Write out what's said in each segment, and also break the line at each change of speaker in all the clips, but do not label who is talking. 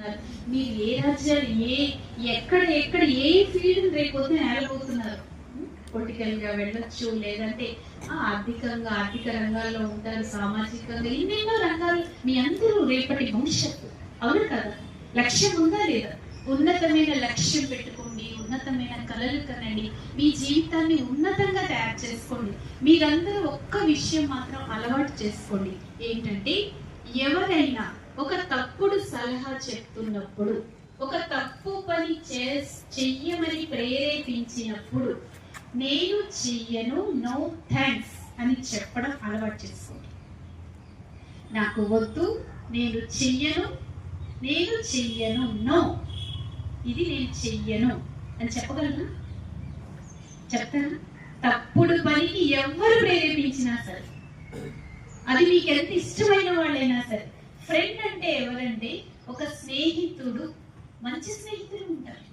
వెళ్ళబోతున్నారు, మీరు ఏ రాజ్యాలు ఎక్కడ ఎక్కడ ఏ ఫీల్డ్ రేపొద్దున వెళ్ళబోతున్నారు. పొలిటికల్ గా వెళ్ళొచ్చు, లేదంటే ఆర్థిక రంగాల్లో ఉంటారు, సామాజికంగా ఎన్నెన్నో రంగాలు. మీ అందరూ రేపటి భవిష్యత్తు. అవును కదా? లక్ష్యం ఉందా లేదా? ఉన్నతమైన లక్ష్యం పెట్టుకోండి, ఉన్నతమైన కలలు కనండి, మీ జీవితాన్ని ఉన్నతంగా తయారు చేసుకోండి. మీరందరూ ఒక్క విషయం మాత్రం అలవాటు చేసుకోండి, ఏంటంటే ఎవరైనా ఒక తప్పుడు సలహా చెప్తున్నప్పుడు, ఒక తప్పు పని చెయ్యమని ప్రేరేపించినప్పుడు నేను చెయ్యను, నో థ్యాంక్స్ అని చెప్పడం అలవాటు చేసుకోండి. నాకు వద్దు, నేను చెయ్యను, నో, ఇది నేను చెయ్యను అని చెప్పగలనా? చెప్తాను. తప్పుడు పనికి ఎవరు ప్రేరేపించినా సరే, అది మీకు ఎంత ఇష్టమైన వాళ్ళైనా సరే. ఫ్రెండ్ అంటే ఎవరంటే ఒక స్నేహితుడు, మంచి స్నేహితులు ఉంటారు.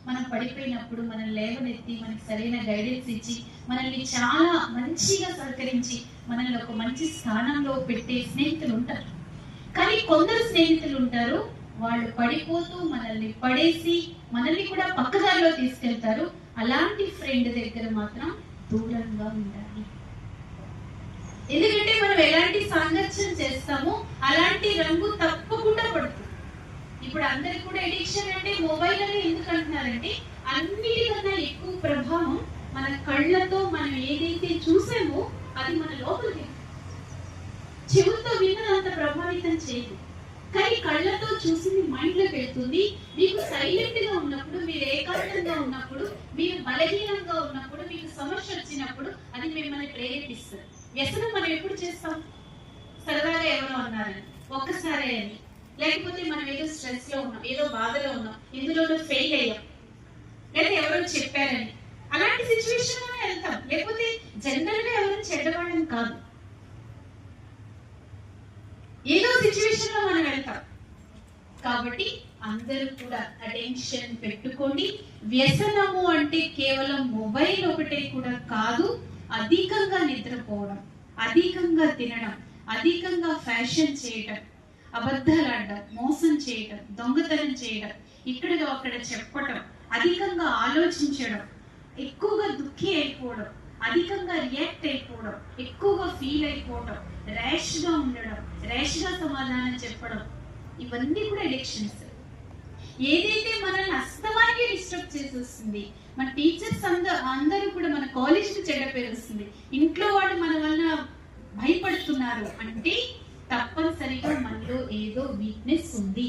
మనం పడిపోయినప్పుడు మనం లేవనెత్తి, మనకి సరైన గైడెన్స్ ఇచ్చి, మనల్ని చాలా మంచిగా సహకరించి, మనల్ని ఒక మంచి స్థానంలో పెట్టే స్నేహితులు ఉంటారు. కానీ కొందరు స్నేహితులు ఉంటారు, వాళ్ళు పడిపోతూ మనల్ని పడేసి మనల్ని కూడా పక్కదారిలో తీసుకెళ్తారు. అలాంటి ఫ్రెండ్ దగ్గర మాత్రం దూరంగా ఉండాలి. ఎందుకంటే మనం ఎలాంటి సాంగత్యం చేస్తామో అలాంటి రంగు తప్పకుండా పడుతుంది. ఇప్పుడు అందరికి కూడా ఎడిక్షన్ అంటే మొబైల్ అని ఎందుకు అంటున్నారంటే, అన్నిటికన్నా ఎక్కువ ప్రభావం మన కళ్ళతో మనం ఏదైతే చూసామో అది మన లోపలికి, చెవులతో విన్నదంత ప్రభావితం చేయదు, కానీ కళ్ళతో చూసింది మైండ్ లోకి వెళ్తుంది. మీకు సైలెంట్ గా ఉన్నప్పుడు, మీరు ఏకాంతంగా ఉన్నప్పుడు, మీరు బలహీనంగా ఉన్నప్పుడు, మీకు సమస్య వచ్చినప్పుడు అది మిమ్మల్ని ప్రేరేపిస్తుంది. వ్యసనం మనం ఎప్పుడు చేస్తాం? సరదాగా ఎవరో అన్నారని, ఒక్కసారే అని, లేకపోతే మనం ఏదో స్ట్రెస్ లో ఉన్నాం, ఏదో బాధలో ఉన్నాం, ఇందులోనూ ఫెయిల్ అయ్యాం, లేదా ఎవరో చెప్పారని, అలాంటి సిచ్యువేషన్ లోనే వెళ్తాం. లేకపోతే జనరల్ గా ఎవరు చెడ్డవాళ్ళని కాదు, ఏదో సిచ్యువేషన్ లో మనం వెళ్తాం. కాబట్టి అందరూ కూడా అటెన్షన్ పెట్టుకోండి. వ్యసనము అంటే కేవలం మొబైల్ ఒకటే కూడా కాదు. అధికంగా నిద్రపోవడం, అధికంగా తినడం, అధికంగా ఫ్యాషన్ చేయడం, అబద్ధాలు ఆడడం, మోసం చేయడం, దొంగతనం చేయడం, ఇక్కడగా అక్కడ చెప్పడం, అధికంగా ఆలోచించడం, ఎక్కువగా దుఃఖి అయిపోవడం, అధికంగా రియాక్ట్ అయిపోవడం, ఎక్కువగా ఫీల్ అయిపోవడం, ర్యాష్ గా ఉండడం, ర్యాష్ గా సమాధానం చెప్పడం, ఇవన్నీ కూడా ఎడిక్షన్స్. ఏదైతే మనల్ని అస్తమానికి డిస్టర్బ్ చేసి వస్తుంది, మన టీచర్స్ అందరూ కూడా మన కాలేజీకి చెడ్డ పేరు వస్తుంది, ఇంట్లో వాళ్ళు మన వల్ల భయపడుతున్నారు అంటే తప్పనిసరిగా మనలో ఏదో వీక్నెస్ ఉంది.